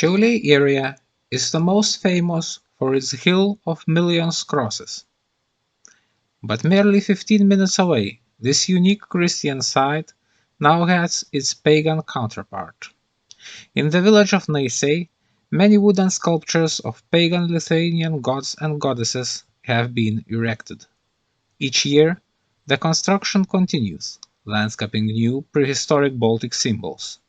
Šiauliai area is the most famous for its Hill of Millions crosses. But merely 15 minutes away, this unique Christian site now has its pagan counterpart. In the village of Naisiai, many wooden sculptures of pagan Lithuanian gods and goddesses have been erected. Each year, the construction continues, landscaping new prehistoric Baltic symbols.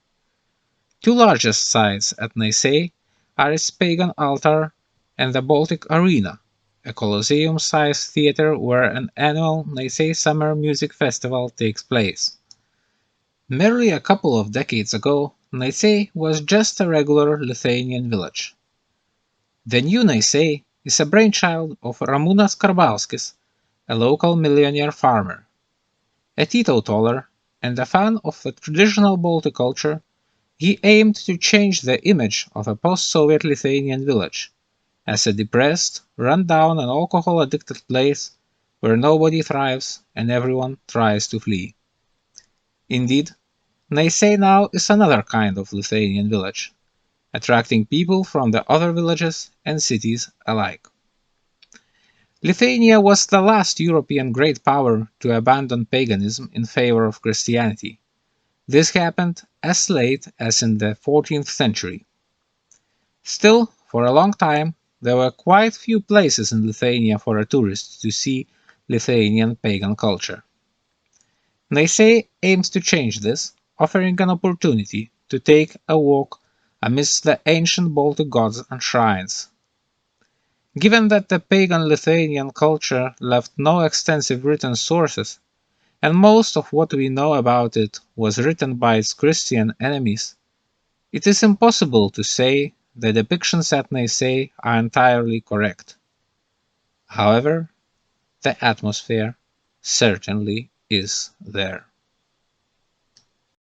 Two largest sites at Naisiai are its pagan altar and the Baltic Arena, a Colosseum-sized theater where an annual Naisiai Summer Music Festival takes place. Merely a couple of decades ago, Naisiai was just a regular Lithuanian village. The new Naisiai is a brainchild of Ramūnas Karbauskis, a local millionaire farmer. A teetotaler and a fan of the traditional Baltic culture, he aimed to change the image of a post-Soviet Lithuanian village as a depressed, run-down and alcohol-addicted place where nobody thrives and everyone tries to flee. Indeed, Naisiai now is another kind of Lithuanian village, attracting people from the other villages and cities alike. Lithuania was the last European great power to abandon paganism in favor of Christianity. This happened as late as in the 14th century. Still, for a long time, there were quite few places in Lithuania for a tourist to see Lithuanian pagan culture. Naisiai aims to change this, offering an opportunity to take a walk amidst the ancient Baltic gods and shrines. Given that the pagan Lithuanian culture left no extensive written sources, and most of what we know about it was written by its Christian enemies, it is impossible to say the depictions at Naisiai are entirely correct. However, the atmosphere certainly is there.